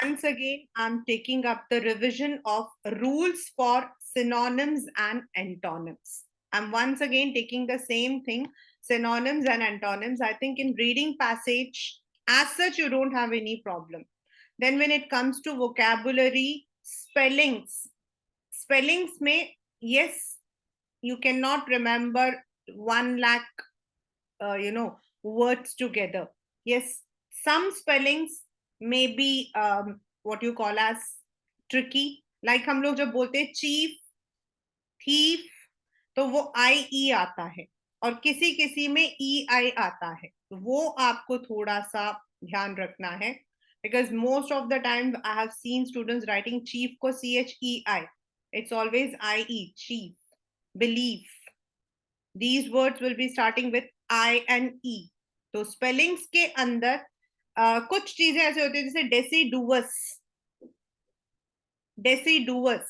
Once again, I'm taking up the revision of rules for synonyms and antonyms. I'm once again taking the same thing, synonyms and antonyms. I think in reading passage, as such, you don't have any problem. Then when it comes to vocabulary, spellings may, yes, you cannot remember 1 lakh, words together. Yes, some spellings may be what you call as tricky. Like हम लोग जब बोलते हैं chief, thief, तो वो आई ई आता है, और किसी किसी में ई आई आता है, तो वो आपको थोड़ा सा ध्यान रखना है. Because most of the time I have seen students writing chief को CHEI. It's always IE, chief, belief. These words will be starting with I and E. तो स्पेलिंग्स के अंदर कुछ चीजें ऐसे होती है, जैसे डेसीडुअस,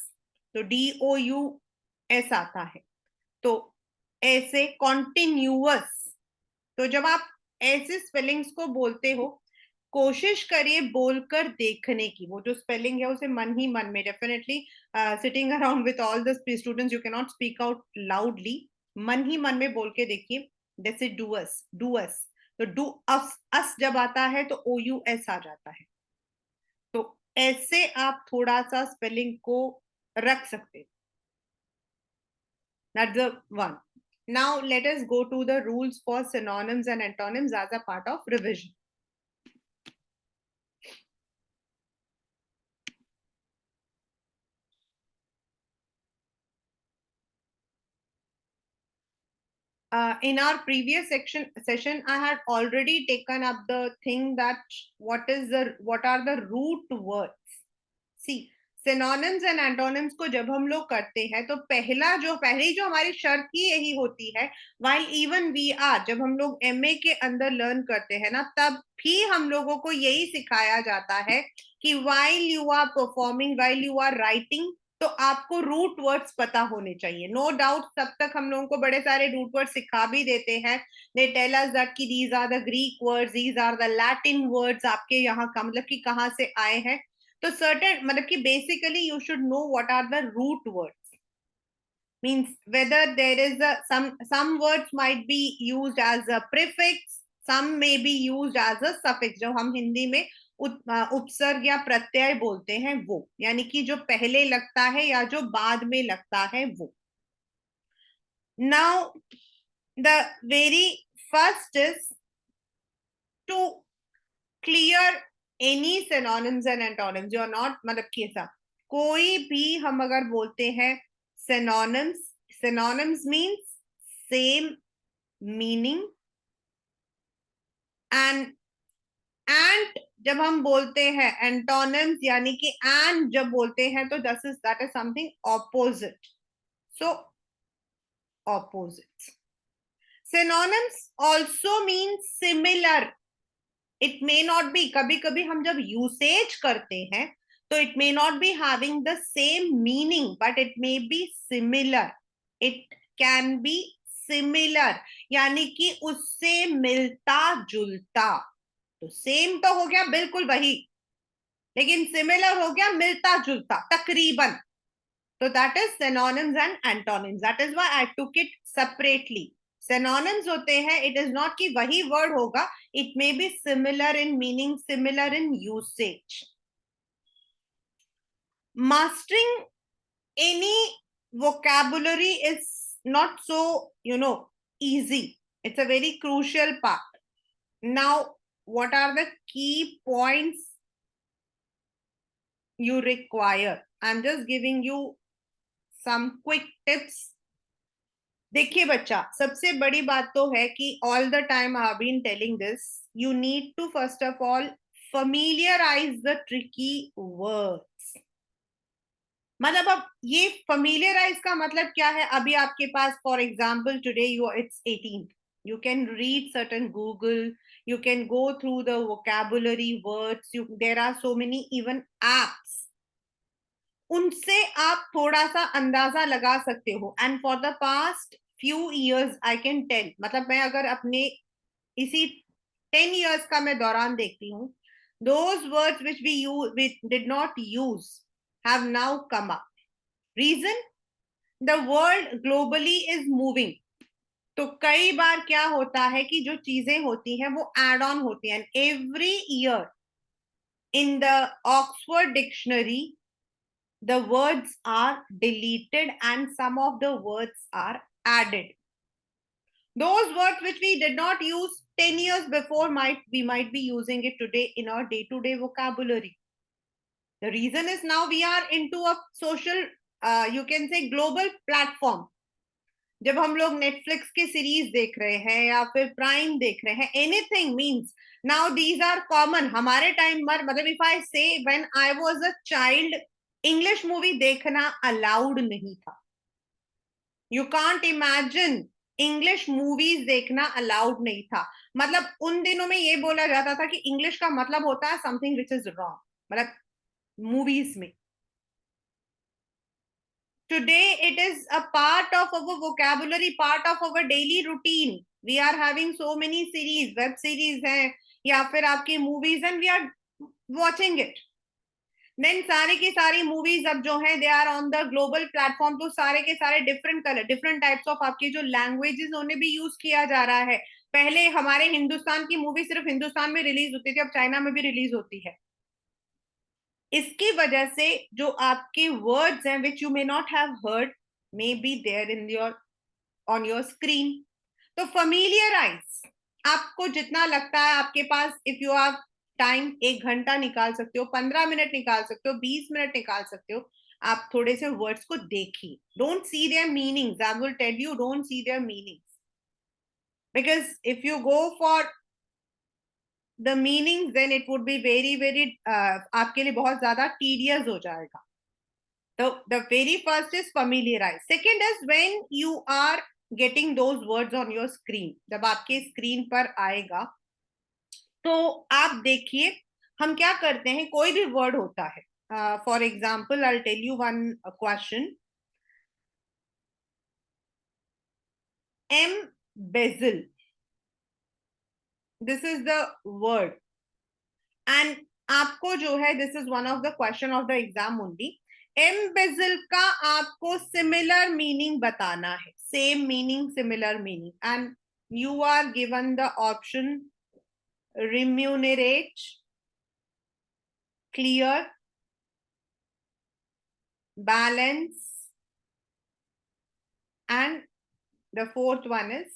तो DOUS आता है. तो ऐसे कॉन्टिन्यूअस. तो जब आप ऐसे स्पेलिंग्स को बोलते हो, कोशिश करिए बोलकर देखने की. वो जो स्पेलिंग है उसे मन ही मन में, definitely sitting around with all the students, you can not speak out loudly. मन ही मन में बोल के देखिए. जैसे डूअस, तो डू अस जब आता है तो OUS आ जाता है. तो ऐसे आप थोड़ा सा स्पेलिंग को रख सकते हैं. That's the one. Now let us go to the rules for synonyms and antonyms as a part of revision. In our previous session, I had already taken up the thing that what are the root words. See, synonyms and antonyms को जब हम लोग करते हैं तो पहली जो हमारी शर्त ही यही होती है. while even we are, जब हम लोग MA के अंदर लर्न करते हैं ना, तब भी हम लोगों को यही सिखाया जाता है कि while you are performing, while you are writing, तो आपको रूट वर्ड्स पता होने चाहिए. नो डाउट तब तक हम लोगों को बड़े सारे रूट वर्ड सिखा भी देते हैं. दे टेल अस दैट कि these are the Greek words, these are the Latin words, आपके यहाँ का मतलब कि कहाँ से आए हैं. तो सर्टेन मतलब कि basically you should know what are the root words. Means whether there is some words might be used as a prefix, some may be used as a suffix. जो हम हिंदी में उपसर्ग या प्रत्यय बोलते हैं वो, यानी कि जो पहले लगता है या जो बाद में लगता है वो. Now the very first is to clear any synonyms and antonyms. You are not मतलब कि ऐसा कोई भी हम अगर बोलते हैं synonyms means same meaning, and जब हम बोलते हैं एंटोनिम्स यानी कि एंड जब बोलते हैं तो that is something opposite. So opposite. Synonyms also mean similar. It may not be, कभी कभी हम जब यूसेज करते हैं तो it may not be having the same meaning, but it may be similar. It can be similar यानी कि उससे मिलता जुलता. तो सेम तो हो गया बिल्कुल वही, लेकिन सिमिलर हो गया मिलता जुलता तकरीबन. तो that is synonyms and antonyms. That is why I took it separately. Synonyms होते हैं, इट इज नॉट कि वही वर्ड होगा, it may be similar in meaning, similar in usage. Mastering any vocabulary is not so easy. It's a very crucial part. Now what are the key points you require? I'm just giving you some quick tips. देखिए बच्चा, सबसे बड़ी बात तो है कि all the time I have been telling this, you need to first of all familiarize the tricky words. मतलब अब ये familiarize का मतलब क्या है? अभी आपके पास for example today it's 18th, you can read certain Google, you can go through the vocabulary words, there are so many even apps, उनसे आप थोड़ा सा अंदाजा लगा सकते हो. And for the past few years I can tell, मतलब मैं अगर अपने इसी 10 years का मैं दौरान देखती हूँ, those words which we did not use have now come up. Reason? The world globally is moving. तो कई बार क्या होता है कि जो चीजें होती हैं वो एड ऑन होती हैं. Every year in the Oxford dictionary the words are deleted and some of the words are added. Those words which we did not use 10 years before we might be using it today in our day to day vocabulary. The reason is now we are into a social you can say global platform. जब हम लोग Netflix की series देख रहे हैं या फिर prime देख रहे हैं, anything means now these are common. हमारे टाइम पर मतलब if I say when I was a child, English movie देखना अलाउड नहीं था. You can't imagine, English movies देखना अलाउड नहीं था. मतलब उन दिनों में ये बोला जाता था कि इंग्लिश का मतलब होता है समथिंग विच इज रॉन्ग, मतलब मूवीज में. Today, it is a part of our vocabulary, part of our daily routine. We are having so many series, web series हैं या फिर आपकी movies and we are watching it. Then सारे की सारी movies अब जो हैं they are on the global platform, तो सारे के सारे different color, different types of आपकी जो languages उन्हें भी use किया जा रहा है. पहले हमारे हिंदुस्तान की मूवी सिर्फ हिंदुस्तान में रिलीज होती थी, अब चाइना में भी रिलीज होती है. इसकी वजह से जो आपके वर्ड्स हैं which you may not have heard may be there in your on your screen. तो फैमिलियराइज, आपको जितना लगता है आपके पास, इफ यू हैव टाइम, 1 घंटा निकाल सकते हो, 15 मिनट निकाल सकते हो, 20 मिनट निकाल सकते हो, आप थोड़े से वर्ड्स को देखिए. Don't see their meanings. I will tell you, don't see their meanings, because if you go for the meanings, then it would be very आपके लिए बहुत ज्यादा tedious हो जाएगा. So the very first is familiarize. Second is when you are getting those words on your screen. जब आपके screen पर आएगा तो आप देखिए हम क्या करते हैं. कोई भी वर्ड होता है, for example I tell you one question. embezzle, this is the word and आपको जो है this is one of the question of the exam only. embezzle का आपको सिमिलर मीनिंग बताना है, same meaning similar meaning, and you are given the option remunerate, clear, balance, and the fourth one is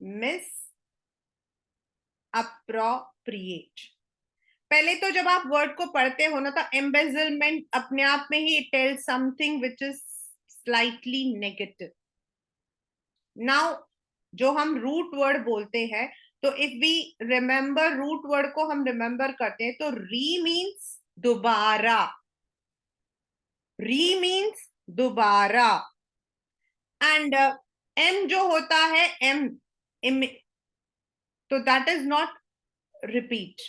misappropriate. पहले तो जब आप word को पढ़ते हो ना तो एम्बेजलमेंट अपने आप में ही it tells something which is slightly negative. Now जो हम रूट वर्ड बोलते हैं, तो if we remember root word को हम रिमेंबर करते हैं तो री मीन्स दोबारा, री मीन्स दोबारा, एंड एम जो होता है एम, तो दैट इज नॉट रिपीट.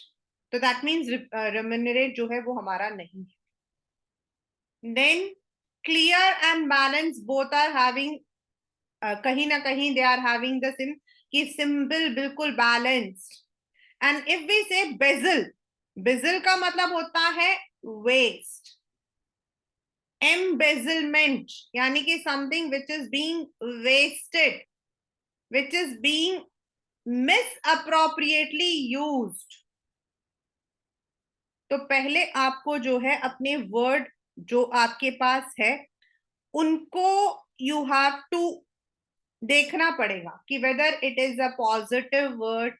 तो दैट मीन्स रेम्यूनरेट जो है वो हमारा नहीं है. Then clear and balance both are having, कहीं ना कहीं दे आर हैविंग द सिम कि सिंबल बिल्कुल balanced. And if we say bezzle, bezzle का मतलब होता है वेस्ट. embezzlement यानी कि something which is being wasted, which is being misappropriately used. तो पहले आपको जो है अपने वर्ड जो आपके पास है उनको यू हैव टू देखना पड़ेगा कि whether it is a positive word,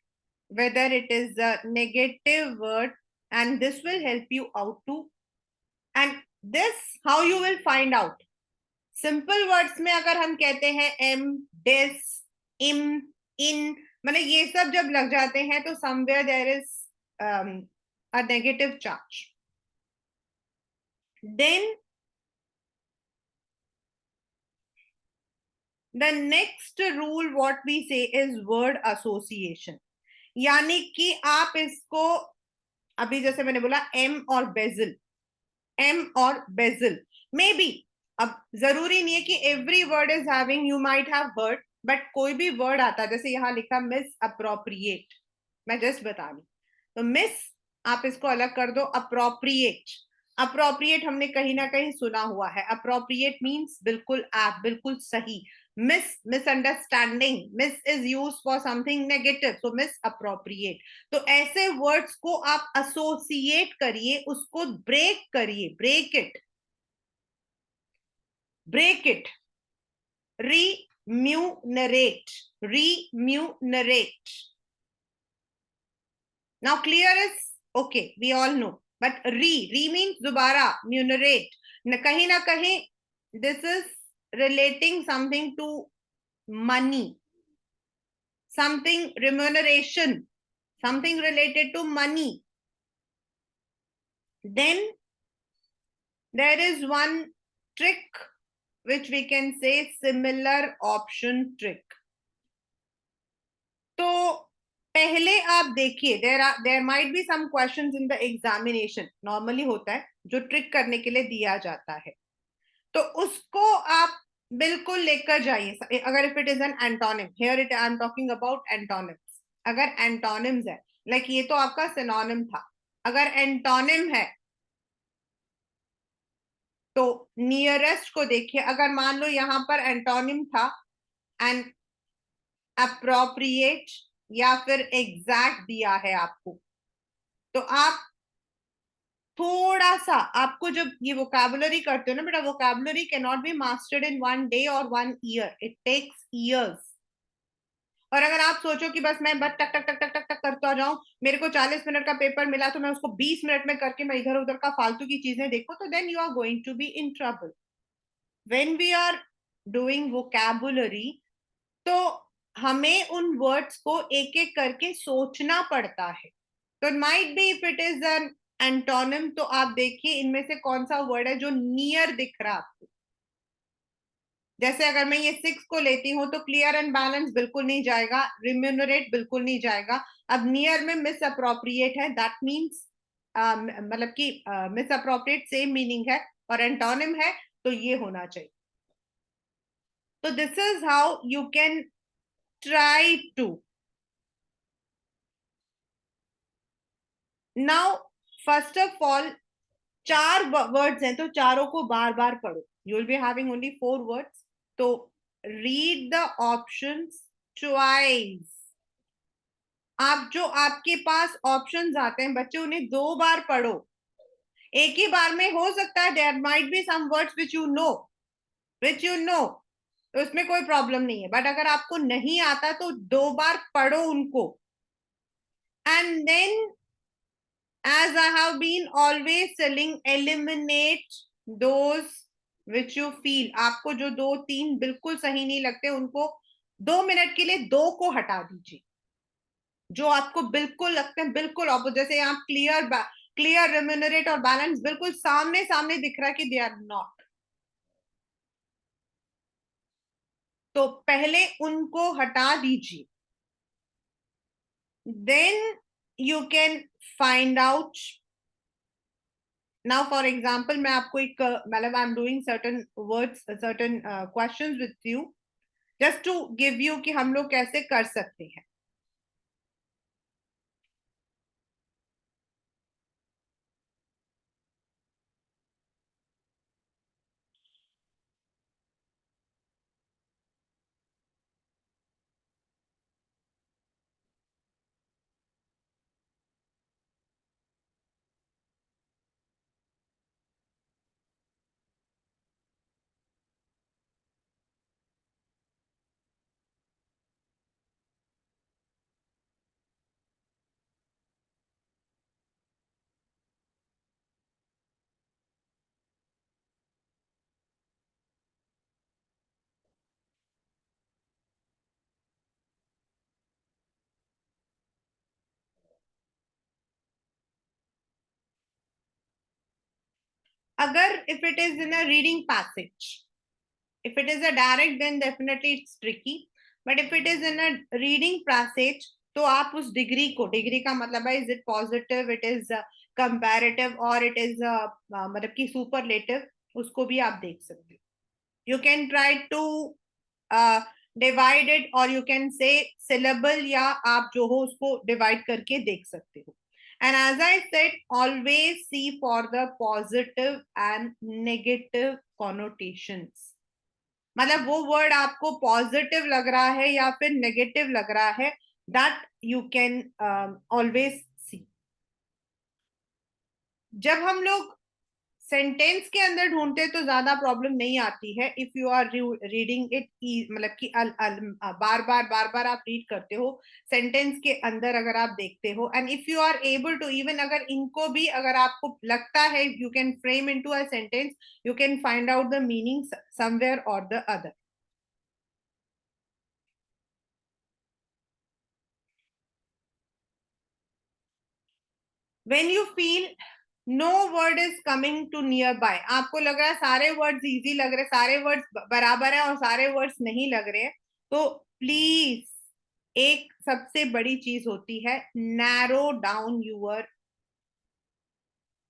whether it is a negative word, and this will help you out too. And this how you will find out. Simple words में अगर हम कहते हैं M, dish, इम, इन, मतलब ये सब जब लग जाते हैं तो somewhere there is a negative charge. Then the next rule what we say is word association. यानी कि आप इसको अभी जैसे मैंने बोला एम और बेजल, एम और बेजल मे बी, अब जरूरी नहीं है कि every word is having, you might have heard, but कोई भी वर्ड आता है जैसे यहाँ लिखा मिस अप्रोप्रिएट, मैं जस्ट बता रही. तो मिस आप इसको अलग कर दो, अप्रोप्रिएट। अप्रोप्रिएट हमने कहीं ना कहीं सुना हुआ है, अप्रोप्रिएट मीन्स बिल्कुल आप, बिल्कुल सही। Misunderstanding, miss is use for something negative, so miss appropriate. तो ऐसे वर्ड्स को आप एसोसिएट करिए, उसको ब्रेक करिए, break it, break it. remunerate, remunerate. Now clear is okay, we all know, but re means दोबारा, munerate कहीं ना कहीं this is relating something to money, something remuneration, something related to money. Then there is one trick which we can say similar option trick. तो पहले आप देखिए, there might be some questions in the examination, normally होता है जो trick करने के लिए दिया जाता है, तो उसको आप बिल्कुल लेकर जाइए। अगर if it is an antonym, here it I am talking about antonyms. अगर एंटोनिम्स है, लाइक ये तो आपका सिनोनिम था, अगर एंटोनिम है तो नियरेस्ट को देखिए। अगर मान लो यहां पर एंटोनिम था एंड अप्रोप्रिएट या फिर एग्जैक्ट दिया है आपको, तो आप थोड़ा सा, आपको जब ये वोकैबुलरी करते हो ना बेटा, vocabulary can not B mastered in 1 day और 1 year, इट टेक्स इयर्स। और अगर आप सोचो कि बस मैं बस टक टक टक टक टक टक करता जाऊं, मेरे को 40 मिनट का पेपर मिला तो मैं उसको 20 मिनट में करके मैं इधर उधर का फालतू की चीजें देखो, तो then you are going to be in trouble. When we are doing vocabulary, तो हमें उन वर्ड्स को एक एक करके सोचना पड़ता है। तो might be if it is an antonym, तो आप देखिए इनमें से कौन सा वर्ड है जो नियर दिख रहा आपको। जैसे अगर मैं ये 6 को लेती हूँ तो क्लियर एंड बैलेंस बिल्कुल नहीं जाएगा, रिम्यूनरेट बिल्कुल नहीं जाएगा। अब नियर में मिस अप्रोप्रिएट है, दैट मीन्स मतलब कि मिस अप्रोप्रिएट सेम मीनिंग है, और एंटोनिम है तो ये होना चाहिए। तो this is how you can try to. Now first of all, 4 words हैं तो चारों को बार बार पढ़ो। You will be having only 4 words, तो रीड द ऑप्शंस ट्वाइस। आप जो आपके पास ऑप्शंस आते हैं बच्चे, उन्हें 2 बार पढ़ो। एक ही बार में हो सकता है there might be some words which you know, तो उसमें कोई प्रॉब्लम नहीं है, बट अगर आपको नहीं आता तो 2 बार पढ़ो उनको। And then, as I have been always telling, eliminate those which you feel, आपको जो 2-3 बिल्कुल सही नहीं लगते उनको 2 मिनट के लिए 2 को हटा दीजिए। जो आपको बिल्कुल लगते हैं बिल्कुल ऑपोजिट, जैसे आप क्लियर, रेम्यूनरेट और बैलेंस बिल्कुल सामने सामने दिख रहा है कि दे आर नॉट, तो पहले उनको हटा दीजिए। Then you can find out. Now for example, मैं आपको एक मतलब I am doing certain words, certain questions with you, just to give you कि हम लोग कैसे कर सकते हैं। अगर if it is in a reading passage, if it is a direct then definitely it's tricky, but if it is in a reading passage, तो आप उस डिग्री को, डिग्री का मतलब है is it positive, it is comparative और it is मतलब कि सुपरलेटिव, उसको भी आप देख सकते हो। You can try to divide it, और यू कैन से सिलेबल, या आप जो हो उसको डिवाइड करके देख सकते हो। And as I said, always see for the positive and negative connotations. मतलब वो वर्ड आपको पॉजिटिव लग रहा है या फिर नेगेटिव लग रहा है, that you can always see. जब हम लोग सेंटेंस के अंदर ढूंढते तो ज्यादा प्रॉब्लम नहीं आती है. If you are reading it, मतलब कि बार बार आप रीड करते हो सेंटेंस के अंदर, अगर आप देखते हो, and if you are able to, even अगर इनको भी अगर आपको लगता है you can frame into a sentence, you can find out the meaning somewhere or the other. When you feel no word is coming to nearby, आपको लग रहा है सारे वर्ड्स इजी लग रहे, सारे वर्ड्स बराबर है और सारे वर्ड्स नहीं लग रहे हैं, तो प्लीज, एक सबसे बड़ी चीज होती है, narrow down your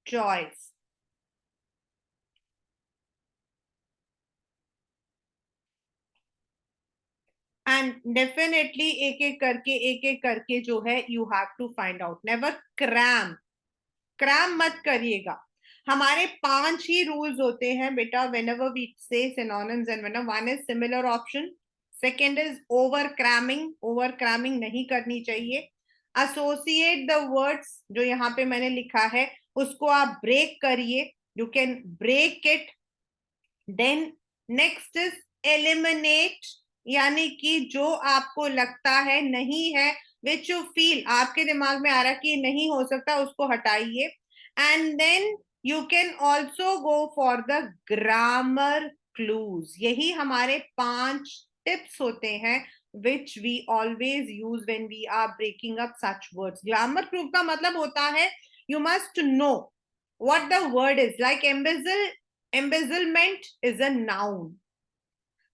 choice. And definitely एक एक करके जो है you have to find out. Never cram, cram मत करिएगा. हमारे 5 ही रूल्स होते हैं बेटा whenever we say synonyms and whenever. one is similar option, second is over cramming नहीं करनी चाहिए. associate the words, जो यहाँ पे मैंने लिखा है उसको आप ब्रेक करिए, you can break it. Then next is eliminate, यानी कि जो आपको लगता है नहीं है, विच यू फील, आपके दिमाग में आ रहा कि नहीं हो सकता, उसको हटाइए. And then you can also go for the grammar clues. यही हमारे 5 टिप्स होते हैं which we always use when we are breaking up such words. Grammar clue का मतलब होता है you must know what the word is. Like embezzlement is a noun.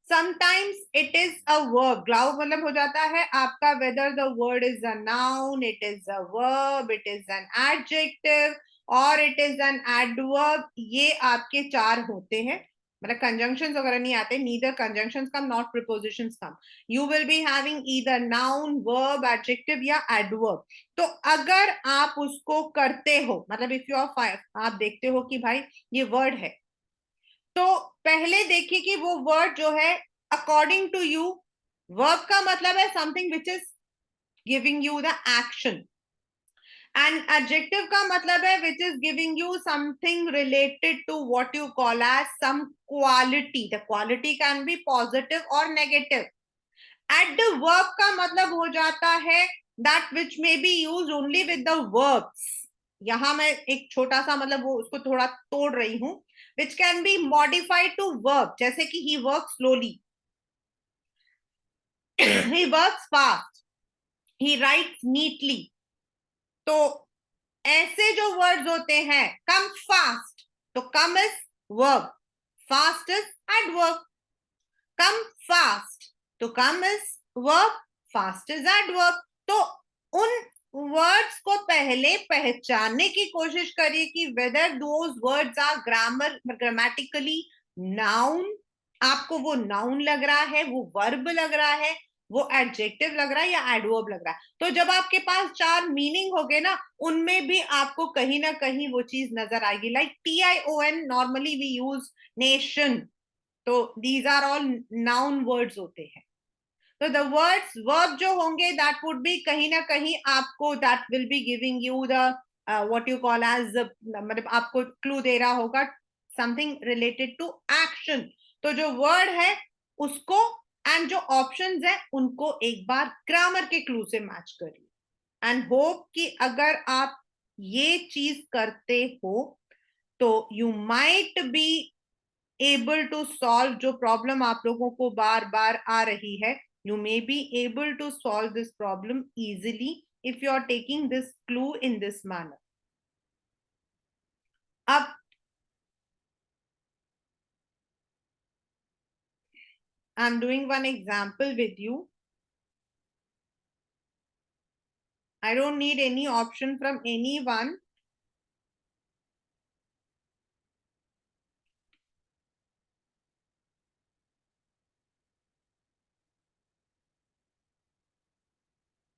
Sometimes it is a verb. ग्लाउ मतलब हो जाता है आपका whether the word is a noun, it is a verb, it is an adjective or it is an adverb. ये आपके 4 होते हैं. मतलब conjunctions वगैरह नहीं आते. Neither conjunctions come, not prepositions come. You will be having either noun, verb, adjective या adverb. तो अगर आप उसको करते हो, मतलब if you are आप देखते हो कि भाई ये word है, तो पहले देखिए कि वो वर्ड जो है अकॉर्डिंग टू यू, वर्ब का मतलब है something which is giving you the action, and adjective का मतलब है which is giving you something related to what you call as some quality. The quality can be positive और negative. At the verb का मतलब हो जाता है that which may be use only with the verbs. यहां मैं एक छोटा सा मतलब वो उसको थोड़ा तोड़ रही हूं. which can be modified to verb, जैसे कि he works slowly, he works fast, he writes neatly. तो ऐसे जो वर्ड्स होते हैं, come fast, तो come is verb, fast is adverb. come fast, तो come is verb, fast is adverb. तो उन वर्ड्स को पहले पहचानने की कोशिश करिए कि whether those words are grammatically noun, आपको वो नाउन लग रहा है, वो वर्ब लग रहा है, वो एडजेक्टिव लग रहा है या एडवर्ब लग रहा है. तो जब आपके पास 4 मीनिंग हो गए ना, उनमें भी आपको कहीं ना कहीं वो चीज नजर आएगी. Like TION normally we use nation, तो these are all noun words होते हैं. तो द वर्ड्स वर्ब जो होंगे दैट वुड बी कहीं ना कहीं आपको, that will be giving you the what you call as, मतलब आपको क्लू दे रहा होगा समथिंग रिलेटेड टू एक्शन. तो जो वर्ड है उसको, एंड जो ऑप्शंस है उनको एक बार ग्रामर के क्लू से मैच करिए. एंड होप कि अगर आप ये चीज करते हो तो you might be able to solve जो प्रॉब्लम आप लोगों को बार बार आ रही है. You may be able to solve this problem easily if you are taking this clue in this manner. अब I'm doing one example with you. I don't need any option from anyone.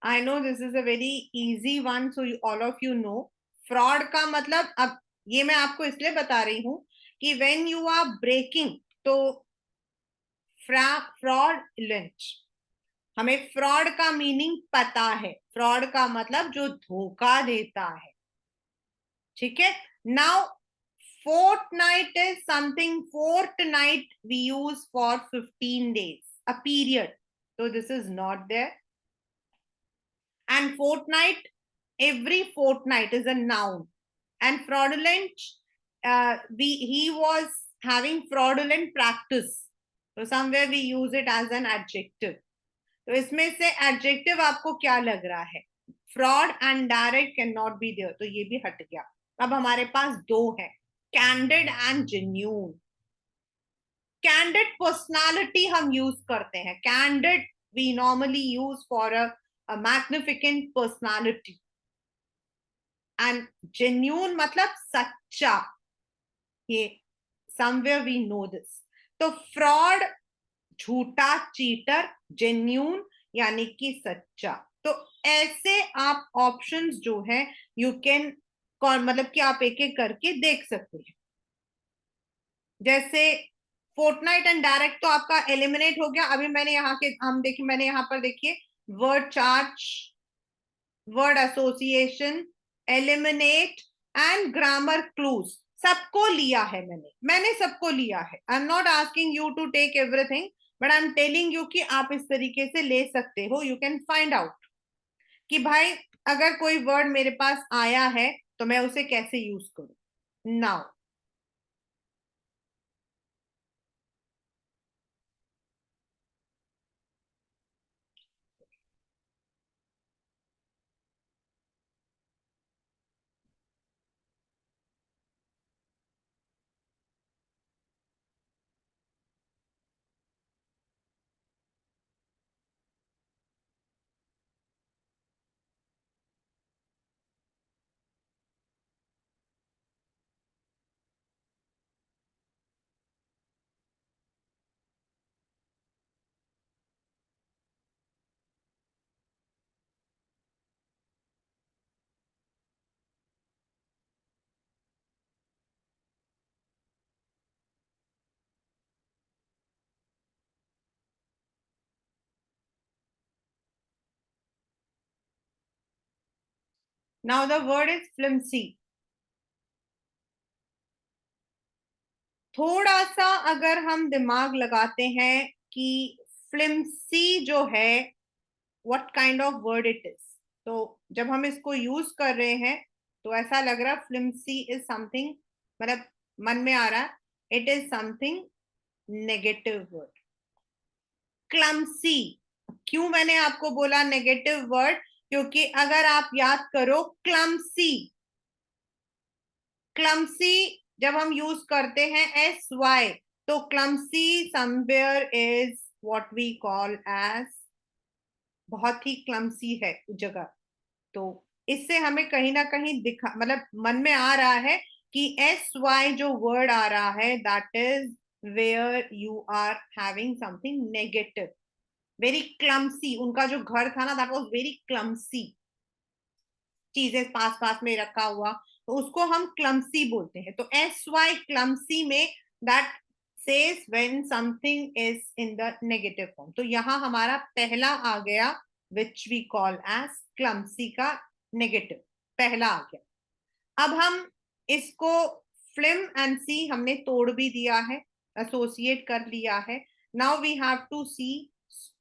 I know this is a very easy one, so all of you know. Fraud का मतलब, अब ये मैं आपको इसलिए बता रही हूं कि व्हेन यू आर ब्रेकिंग, तो फ्रॉडलेंट, हमें फ्रॉड का मीनिंग पता है। फ्रॉड का मतलब जो धोखा देता है, ठीक है। Now fortnight is something, fortnight we use for 15 days, a period. So this is not there. And fortnight, every fortnight is a noun. And fraudulent, he was having fraudulent practice. So somewhere we use it as an adjective. तो इसमें से adjective आपको क्या लग रहा है? Fraud and direct can not be there, तो ये भी हट गया। अब हमारे पास दो है, candid and genuine. Candid personality हम यूज करते हैं, candid we normally use for a magnificent personality, and genuine मतलब सच्चा। ये समवेयर वी नो दिस। तो फ्रॉड झूठा, चीटर, जेन्यून यानी कि सच्चा। तो ऐसे आप ऑप्शंस जो है यू कैन, मतलब कि आप एक एक करके देख सकते हैं। जैसे फोर्टनाइट एंड डायरेक्ट तो आपका एलिमिनेट हो गया। अभी मैंने यहाँ के, हम देखिए, मैंने यहाँ पर देखिए word charge, word association, eliminate and grammar clues, सबको लिया है मैंने सबको लिया है। I am not asking you to take everything, but I am telling you कि आप इस तरीके से ले सकते हो। यू कैन फाइंड आउट कि भाई अगर कोई वर्ड मेरे पास आया है तो मैं उसे कैसे यूज करूं। Now now the word is फ्लिम्सी। थोड़ा सा अगर हम दिमाग लगाते हैं कि फ्लिम्सी जो है what kind of word it is, तो जब हम इसको यूज कर रहे हैं तो ऐसा लग रहा है फ्लिम्सी इज समथिंग, मतलब मन में आ रहा है it is something negative word. Clumsy, क्यों मैंने आपको बोला नेगेटिव वर्ड? क्योंकि अगर आप याद करो क्लमसी, क्लमसी जब हम यूज करते हैं SY, तो clumsy somewhere is what we call as, बहुत ही क्लमसी है जगह। तो इससे हमें कहीं ना कहीं दिखा, मतलब मन में आ रहा है कि SY जो वर्ड आ रहा है that is where you are having something negative, very clumsy. उनका जो घर था ना दैट वाज वेरी क्लमसी, चीजें पास पास में रखा हुआ, तो उसको हम क्लमसी बोलते हैं। तो SY क्लमसी में that says when something is in the negative form. तो यहां हमारा पहला आ गया which we call as clumsy का नेगेटिव, पहला आ गया। अब हम इसको फ्लिम एंड सी हमने तोड़ भी दिया है, एसोसिएट कर लिया है। Now we have to see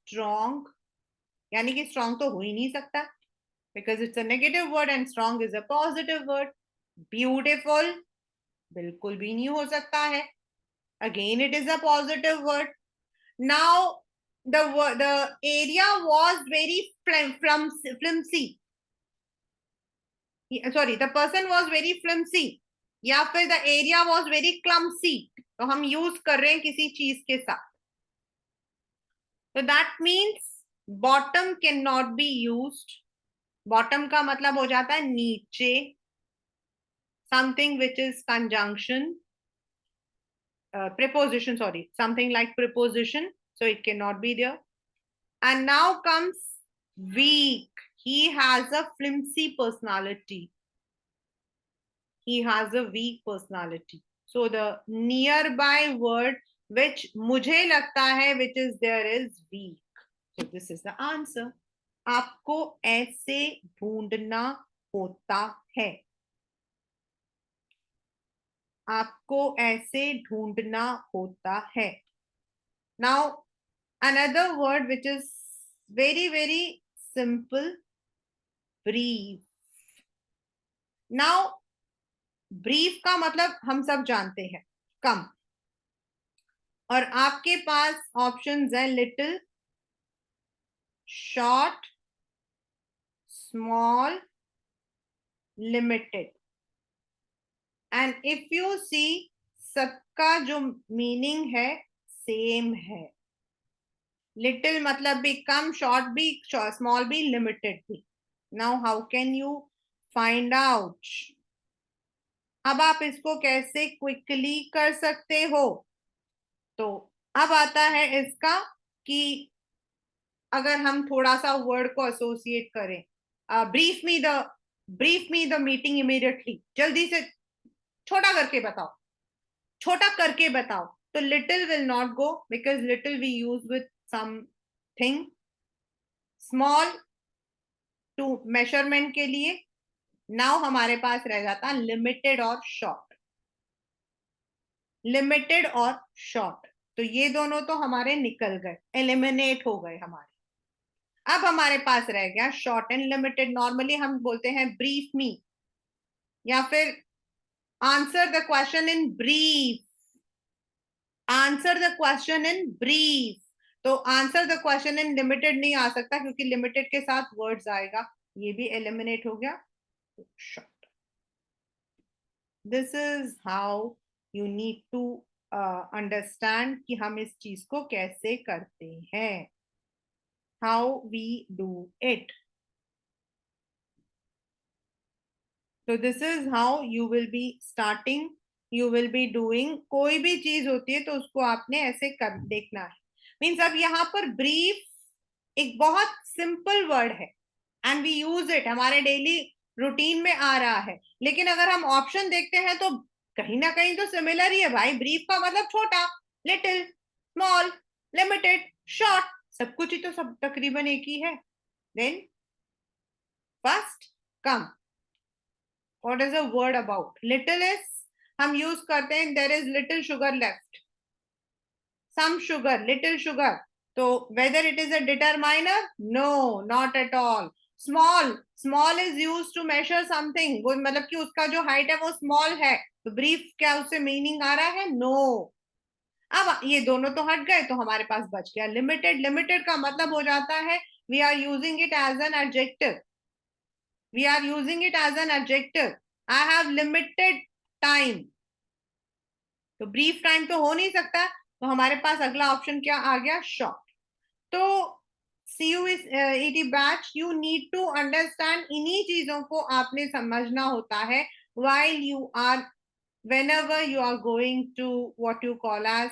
strong, यानी कि स्ट्रॉन्ग तो हो ही नहीं सकता because it's a negative word and strong is a positive word. Beautiful बिल्कुल भी नहीं हो सकता है, again it is a positive word. Now the area was very flimsy, sorry, the person was very flimsy, या फिर the area was very clumsy, तो हम यूज कर रहे हैं किसी चीज के साथ। तो that means bottom cannot be used। Bottom का मतलब हो जाता है नीचे, something which is conjunction, preposition, sorry, something like preposition, so it cannot be there। And now comes weak, he has a flimsy personality. He has a weak personality. So the nearby word which मुझे लगता है which is there is weak. So this is the answer. आपको ऐसे ढूंढना होता है. आपको ऐसे ढूंढना होता है. Now another word which is very simple, brief. Now brief का मतलब हम सब जानते हैं, कम. और आपके पास ऑप्शंस हैं little, short, small, limited. And if you see, सबका जो मीनिंग है सेम है. लिटिल मतलब भी कम, शॉर्ट भी, स्मॉल भी, लिमिटेड भी. Now how can you find out? अब आप इसको कैसे क्विकली कर सकते हो? तो अब आता है इसका कि अगर हम थोड़ा सा वर्ड को एसोसिएट करें, brief me the meeting immediately. जल्दी से छोटा करके बताओ, छोटा करके बताओ. तो little will not go because little we use with something. Small to measurement के लिए. नाउ हमारे पास रह जाता लिमिटेड और शॉर्ट. लिमिटेड और शॉर्ट, तो ये दोनों तो हमारे निकल गए, एलिमिनेट हो गए हमारे. अब हमारे पास रह गया शॉर्ट एंड लिमिटेड. नॉर्मली हम बोलते हैं ब्रीफ मी, या फिर answer the question in brief. Answer the question in brief. तो answer the question in limited नहीं आ सकता क्योंकि लिमिटेड के साथ वर्ड्स आएगा, ये भी एलिमिनेट हो गया. Short. This is how you need to understand कि हम इस चीज को कैसे करते हैं, how we do it. So this is how you will be starting, you will be doing. कोई भी चीज होती है तो उसको आपने ऐसे कर देखना है. मीन्स अब यहाँ पर ब्रीफ एक बहुत सिंपल वर्ड है एंड वी यूज इट, हमारे डेली रूटीन में आ रहा है. लेकिन अगर हम ऑप्शन देखते हैं तो कहीं ना कहीं तो सिमिलर ही है भाई. ब्रीफ का मतलब छोटा, लिटिल, स्मॉल, लिमिटेड, शॉर्ट, सब कुछ ही तो सब तकरीबन एक ही है. Then first come. What is a word about? Little is हम यूज करते हैं there is little sugar left, some sugar, little sugar. तो whether it is a determiner? No, not at all. Small, small is used to measure something. वो मतलब कि उसका जो height है वो small है, तो brief क्या उससे meaning आ रहा है? No. अब ये दोनों तो हट गए तो हमारे पास बच गया limited. Limited का मतलब हो जाता है we are using it as an adjective. We are using it as an adjective. I have limited time. तो ब्रीफ टाइम तो हो नहीं सकता, तो हमारे पास अगला ऑप्शन क्या आ गया? शॉर्ट. तो CUET batch, you need to understand, इन्हीं चीजों को आपने समझना होता है while you are, whenever you are going to what you call as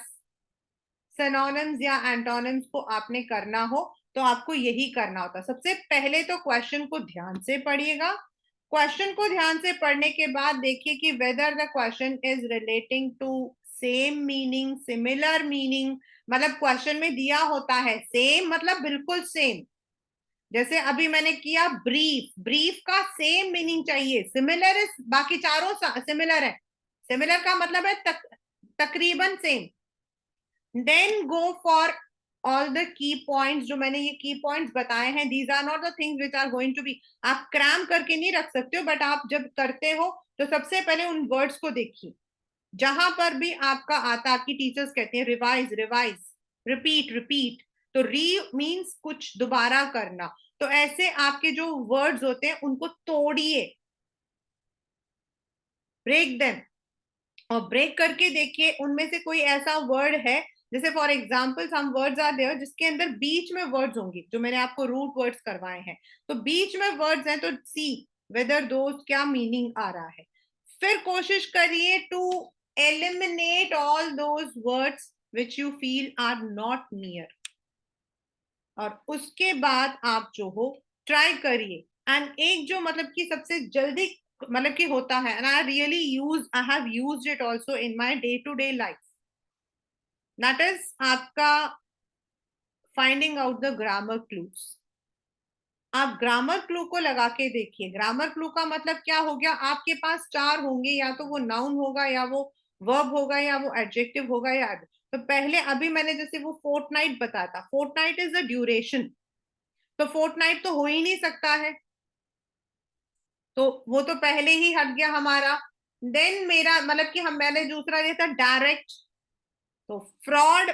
synonyms या antonyms को आपने करना हो तो आपको यही करना होता है. सबसे पहले तो क्वेश्चन को ध्यान से पढ़िएगा. क्वेश्चन को ध्यान से पढ़ने के बाद देखिए कि whether the question is relating to same meaning, similar meaning. मतलब क्वेश्चन में दिया होता है सेम, मतलब बिल्कुल सेम. जैसे अभी मैंने किया ब्रीफ, ब्रीफ का सेम मीनिंग चाहिए. सिमिलर इज, बाकी चारों सिमिलर है. सिमिलर का मतलब है तकरीबन same. Then go for all the key points. जो मैंने ये की पॉइंट्स बताए हैं, these are not the things which are going to be, आप क्रैम करके नहीं रख सकते हो, बट आप जब करते हो तो सबसे पहले उन वर्ड्स को देखिए. जहां पर भी आपका आता, आपकी टीचर्स कहते हैं रिवाइज, रिवाइज, रिपीट, रिपीट. तो री मीन्स कुछ दोबारा करना. तो ऐसे आपके जो वर्ड्स होते हैं उनको तोड़िए, ब्रेक देम, और ब्रेक करके देखिए उनमें से कोई ऐसा वर्ड है, जैसे for example some words are there जिसके अंदर बीच में वर्ड्स होंगे, जो मैंने आपको रूट वर्ड्स करवाए हैं, तो बीच में वर्ड्स हैं, तो सी वेदर दोस्त क्या मीनिंग आ रहा है. फिर कोशिश करिए to eliminate all those words which you feel are not near. और उसके बाद आप जो हो ट्राई करिए। एंड एक जो मतलब कि सबसे जल्दी मतलब कि होता है, and I have used it also in my day to day life, that is आपका finding out the grammar clues. आप ग्रामर क्लू को लगा के देखिए। ग्रामर क्लू का मतलब क्या हो गया, आपके पास चार होंगे, या तो वो नाउन होगा, या वो वर्ब होगा, या वो एडजेक्टिव होगा, या तो पहले अभी मैंने जैसे वो फोर्टनाइट बताया था, फोर्टनाइट इज द ड्यूरेशन, तो फोर्टनाइट तो हो ही नहीं सकता है, तो वो तो पहले ही हट गया हमारा। देन मेरा मतलब कि हम मैंने दूसरा दिया था डायरेक्ट, तो फ्रॉड,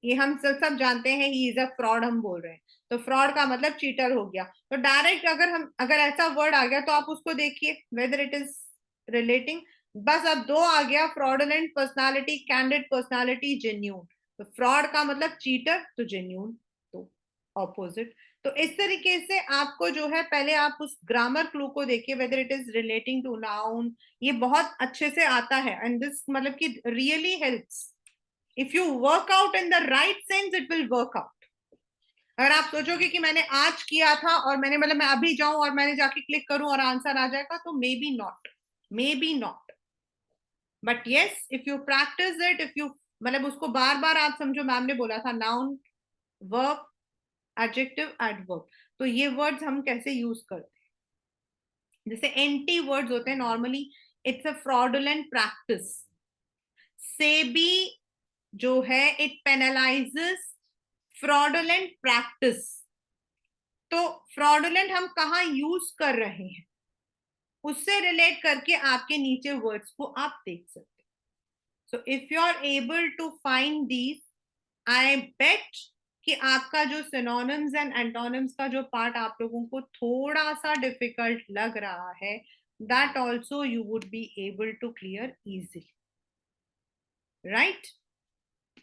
ये हम सब जानते हैं, ही इज अ फ्रॉड हम बोल रहे हैं, तो फ्रॉड का मतलब चीटर हो गया। तो डायरेक्ट अगर ऐसा वर्ड आ गया तो आप उसको देखिए वेदर इट इज रिलेटिंग। बस अब दो आ गया, fraudulent personality, candid personality, genuine. तो फ्रॉड का मतलब चीटर, तो जेन्यून तो ऑपोजिट। तो इस तरीके से आपको जो है, पहले आप उस ग्रामर क्लू को देखिए whether it is relating to noun, ये बहुत अच्छे से आता है, एंड दिस मतलब कि really helps. If you work out in the right sense it will work out. अगर आप सोचोगे कि मैंने आज किया था और मैंने मतलब मैं अभी जाऊं और मैंने जाके क्लिक करूं और आंसर आ जाएगा, तो may be not, may be not. But yes, if you practice it, if you मतलब उसको बार बार आप समझो, मैम ने बोला था नाउन, वर्ब, एडजेक्टिव, एडवर्ब, तो ये वर्ड्स हम कैसे यूज करते हैं, जैसे एंटी वर्ड्स होते हैं normally, it's a fraudulent practice. SEBI जो है, इट पेनलाइजेस फ्रॉडुलेंट प्रैक्टिस। तो फ्रॉडुलेंट हम कहाँ यूज कर रहे हैं, उससे रिलेट करके आपके नीचे वर्ड्स को आप देख सकते हैं। So if you are able to find these, I bet कि आपका जो सिनोनिम्स एंड एंटोनिम्स का जो पार्ट आप लोगों को थोड़ा सा डिफिकल्ट लग रहा है, that also you would be able to clear easily, right?